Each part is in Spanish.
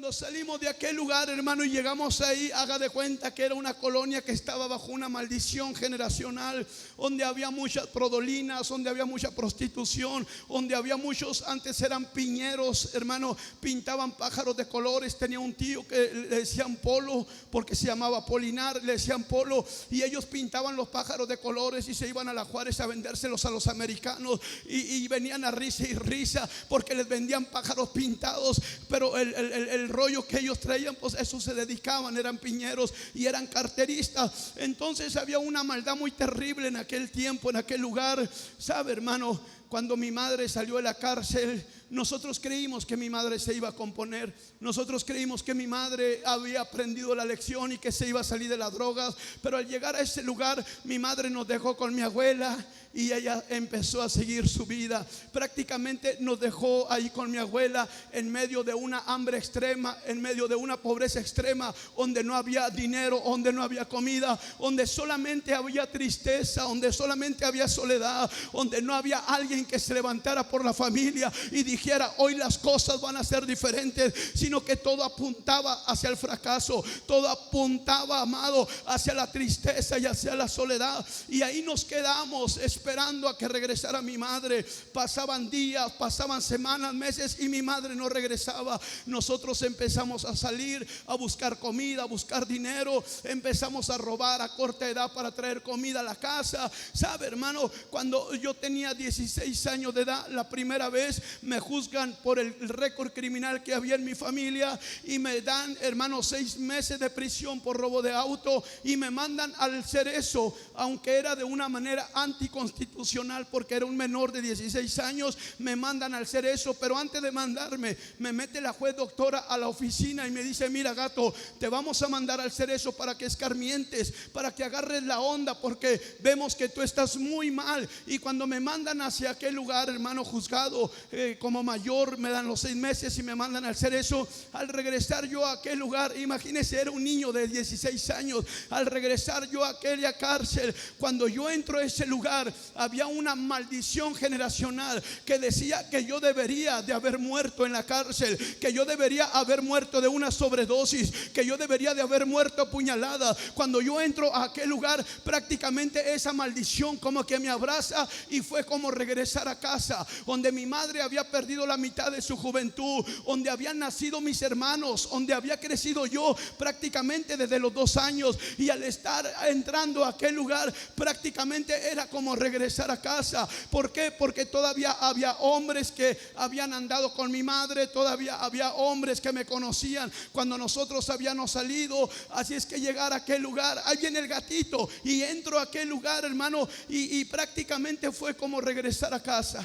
cuando salimos de aquel lugar, hermano, y llegamos ahí, haga de cuenta que era una colonia que estaba bajo una maldición generacional, donde había muchas prodolinas, donde había mucha prostitución, donde había muchos, antes eran piñeros, hermano, pintaban pájaros de colores. Tenía un tío que le decían Polo, porque se llamaba Polinar, le decían Polo, y ellos pintaban los pájaros de colores y se iban a la Juárez a vendérselos a los americanos, y venían a risa y risa porque les vendían pájaros pintados, pero el rollo que ellos traían, pues eso se dedicaban, eran piñeros y eran carteristas. Entonces había una maldad muy terrible en aquel tiempo, en aquel lugar. ¿Sabe, hermano? Cuando mi madre salió de la cárcel, nosotros creímos que mi madre se iba a componer. Nosotros creímos que mi madre había aprendido la lección y que se iba a salir de las drogas. Pero al llegar a ese lugar, mi madre nos dejó con mi abuela y ella empezó a seguir su vida. Prácticamente nos dejó ahí con mi abuela en medio de una hambre extrema, en medio de una pobreza extrema, donde no había dinero, donde no había comida, donde solamente había tristeza, donde solamente había soledad, donde no había alguien que se levantara por la familia y dijera: hoy las cosas van a ser diferentes, sino que todo apuntaba hacia el fracaso, todo apuntaba, amado, hacia la tristeza y hacia la soledad. Y ahí nos quedamos esperando a que regresara mi madre. Pasaban días, pasaban semanas, meses y mi madre no regresaba. Nosotros empezamos a salir a buscar comida, a buscar dinero. Empezamos a robar a corta edad para traer comida a la casa. ¿Sabe, hermano? Cuando yo tenía 16 años de edad, la primera vez me juzgan por el récord criminal que había en mi familia y me dan, hermano, 6 meses de prisión por robo de auto, y me mandan al Cerezo, aunque era de una manera anticonstitucional porque era un menor de 16 años. Me mandan al Cerezo, pero antes de mandarme, me mete la juez doctora a la oficina y me dice: mira, gato, te vamos a mandar al Cerezo para que escarmientes, para que agarres la onda, porque vemos que tú estás muy mal. Y cuando me mandan hacia aquel lugar, hermano, juzgado como mayor, me dan los 6 meses y me mandan al Cerezo. Al regresar yo a aquel lugar, imagínese, era un niño de 16 años. Al regresar yo a aquella cárcel, cuando yo entro a ese lugar, había una maldición generacional que decía que yo debería de haber muerto en la cárcel, que yo debería haber muerto de una sobredosis, que yo debería de haber muerto apuñalada. Cuando yo entro a aquel lugar, prácticamente esa maldición como que me abraza, y fue como regresar a casa, donde mi madre había perdido la mitad de su juventud, donde habían nacido mis hermanos, donde había crecido yo prácticamente desde los 2 años. Y al estar entrando a aquel lugar, prácticamente era como regresar a casa. ¿Por qué? Porque todavía había hombres que habían andado con mi madre, todavía había hombres que me conocían cuando nosotros habíamos salido. Así es que llegar a aquel lugar, ahí viene el gatito, y entro a aquel lugar, hermano, y prácticamente fue como regresar a casa.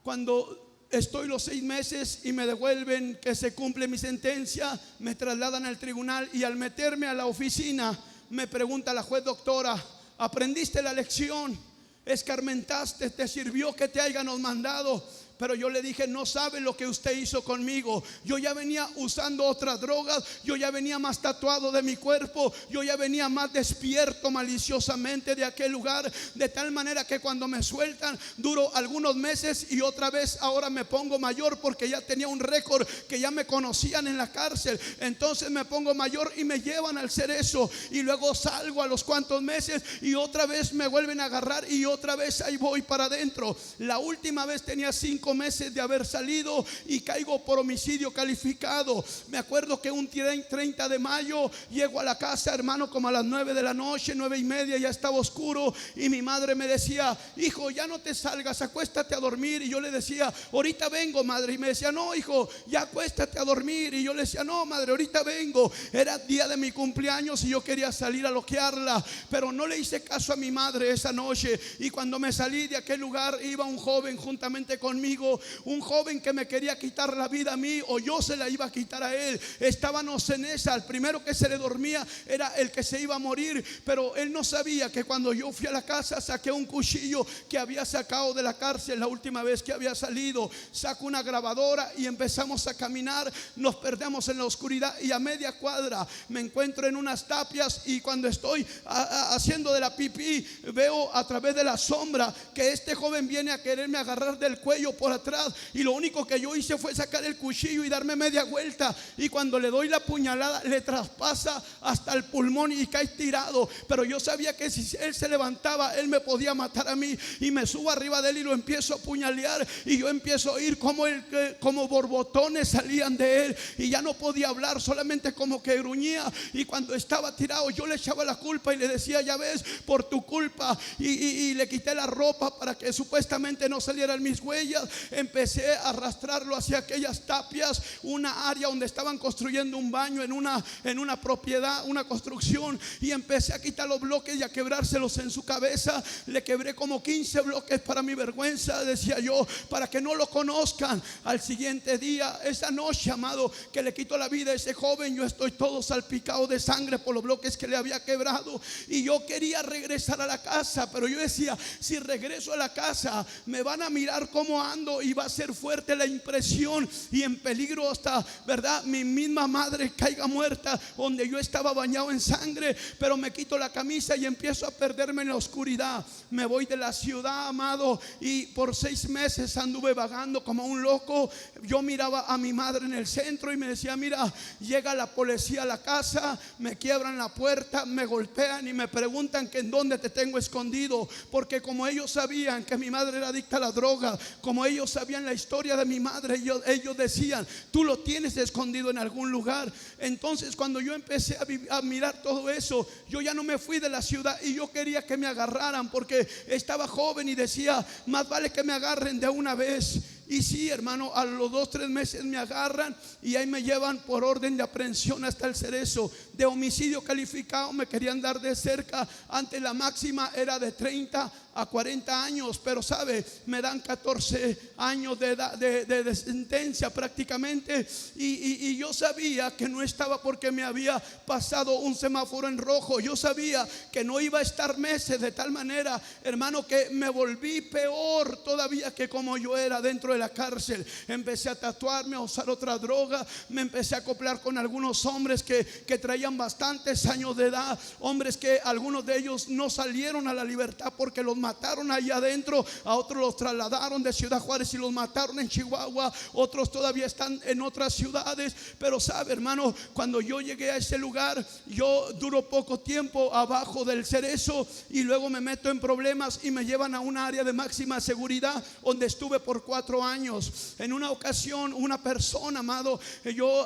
Cuando estoy los 6 meses y me devuelven, que se cumple mi sentencia, me trasladan al tribunal, y al meterme a la oficina me pregunta la juez doctora: ¿aprendiste la lección? ¿Escarmentaste? ¿Te sirvió que te hayan mandado? Pero yo le dije: no sabe lo que usted hizo conmigo. Yo ya venía usando otras drogas, yo ya venía más tatuado de mi cuerpo, yo ya venía más despierto maliciosamente de aquel lugar, de tal manera que cuando me sueltan duro algunos meses y otra vez ahora me pongo mayor, porque ya tenía un récord que ya me conocían en la cárcel. Entonces me pongo mayor y me llevan al Cerezo, y luego salgo a los cuantos meses y otra vez me vuelven a agarrar y otra vez ahí voy para adentro. La última vez tenía 5 meses de haber salido y caigo por homicidio calificado. Me acuerdo que un 30 de mayo llego a la casa, hermano, como a las 9 de la noche, 9:30, ya estaba oscuro, y mi madre me decía: hijo, ya no te salgas, acuéstate a dormir. Y yo le decía: ahorita vengo, madre. Y me decía: no, hijo, ya acuéstate a dormir. Y yo le decía: no, madre, ahorita vengo. Era día de mi cumpleaños y yo quería salir a loquearla, pero no le hice caso a mi madre esa noche. Y cuando me salí de aquel lugar, iba un joven juntamente conmigo, un joven que me quería quitar la vida a mí, o yo se la iba a quitar a él. Estábamos en esa. El primero que se le dormía era el que se iba a morir, pero él no sabía que cuando yo fui a la casa saqué un cuchillo que había sacado de la cárcel la última vez que había salido. Saco una grabadora y empezamos a caminar. Nos perdemos en la oscuridad, y a media cuadra me encuentro en unas tapias, y cuando estoy haciendo de la pipí, veo a través de la sombra que este joven viene a quererme agarrar del cuello por atrás, y lo único que yo hice fue sacar el cuchillo y darme media vuelta, y cuando le doy la puñalada le traspasa hasta el pulmón y cae tirado. Pero yo sabía que si él se levantaba, él me podía matar a mí, y me subo arriba de él y lo empiezo a puñalear, y yo empiezo a oír como borbotones salían de él, y ya no podía hablar, solamente como que gruñía. Y cuando estaba tirado yo le echaba la culpa y le decía: ya ves, por tu culpa, y le quité la ropa para que supuestamente no salieran mis huellas. Empecé a arrastrarlo hacia aquellas tapias, una área donde estaban construyendo un baño en una propiedad, una construcción, y empecé a quitar los bloques y a quebrárselos en su cabeza. Le quebré como 15 bloques para mi vergüenza, decía yo, para que no lo conozcan. Al siguiente día, esa noche, amado, que le quito la vida a ese joven, yo estoy todo salpicado de sangre por los bloques que le había quebrado, y yo quería regresar a la casa, pero yo decía: si regreso a la casa me van a mirar cómo ando y va a ser fuerte la impresión, y en peligro hasta, ¿verdad?, mi misma madre caiga muerta donde yo estaba bañado en sangre. Pero me quito la camisa y empiezo a perderme en la oscuridad. Me voy de la ciudad, amado, y por 6 meses anduve vagando como un loco. Yo miraba a mi madre en el centro y me decía: mira, llega la policía a la casa, me quiebran la puerta, me golpean y me preguntan que en dónde te tengo escondido, porque como ellos sabían que mi madre era adicta a la droga, como ellos sabían la historia de mi madre, ellos decían: tú lo tienes escondido en algún lugar. Entonces, cuando yo empecé a mirar todo eso, yo ya no me fui de la ciudad, y yo quería que me agarraran porque estaba joven y decía: más vale que me agarren de una vez. Y sí, hermano, a los 2-3 meses me agarran y ahí me llevan por orden de aprehensión hasta el Cerezo. De homicidio calificado me querían dar de cerca. Antes la máxima era de 30 a 40 años, pero sabe, me dan 14 años de edad, de sentencia prácticamente. Y yo sabía que no estaba porque me había pasado un semáforo en rojo. Yo sabía que no iba a estar meses, de tal manera, hermano, que me volví peor todavía que como yo era dentro de la cárcel. Empecé a tatuarme, a usar otra droga, me empecé a acoplar con algunos hombres que traían bastantes años de edad, hombres que algunos de ellos no salieron a la libertad porque los mataron allá adentro, a otros los trasladaron de Ciudad Juárez y los mataron en Chihuahua, otros todavía están en otras ciudades. Pero sabe, hermano, cuando yo llegué a ese lugar, yo duro poco tiempo abajo del Cerezo, y luego me meto en problemas y me llevan a un área de máxima seguridad donde estuve por 4 años. En una ocasión, una persona, amado,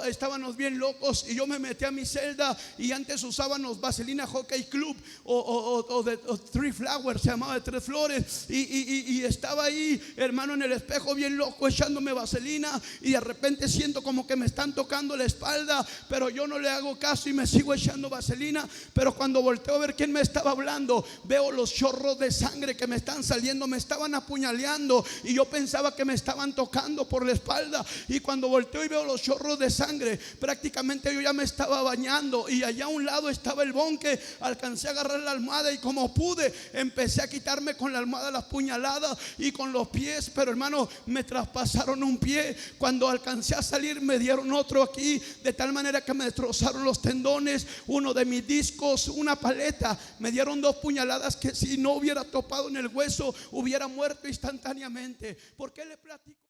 estábamos bien locos y yo me metí a mi celda, y antes usábamos Vaselina Hockey Club o Three Flowers, se llamaba, de 3 flores, y estaba ahí, hermano, en el espejo bien loco echándome vaselina, y de repente siento como que me están tocando la espalda, pero yo no le hago caso y me sigo echando vaselina. Pero cuando volteo a ver quién me estaba hablando, veo los chorros de sangre que me están saliendo, me estaban apuñaleando, y yo pensaba que me estaban tocando por la espalda. Y cuando volteo y veo los chorros de sangre, prácticamente yo ya me estaba bañando, y allá a un lado estaba el bonque. Alcancé a agarrar la almohada y como pude empecé a quitarme con la almohada las puñaladas y con los pies. Pero hermano, me traspasaron un pie. Cuando alcancé a salir me dieron otro aquí, de tal manera que me destrozaron los tendones, uno de mis discos, una paleta. Me dieron 2 puñaladas que si no hubiera topado en el hueso hubiera muerto instantáneamente. ¿Por qué le platico?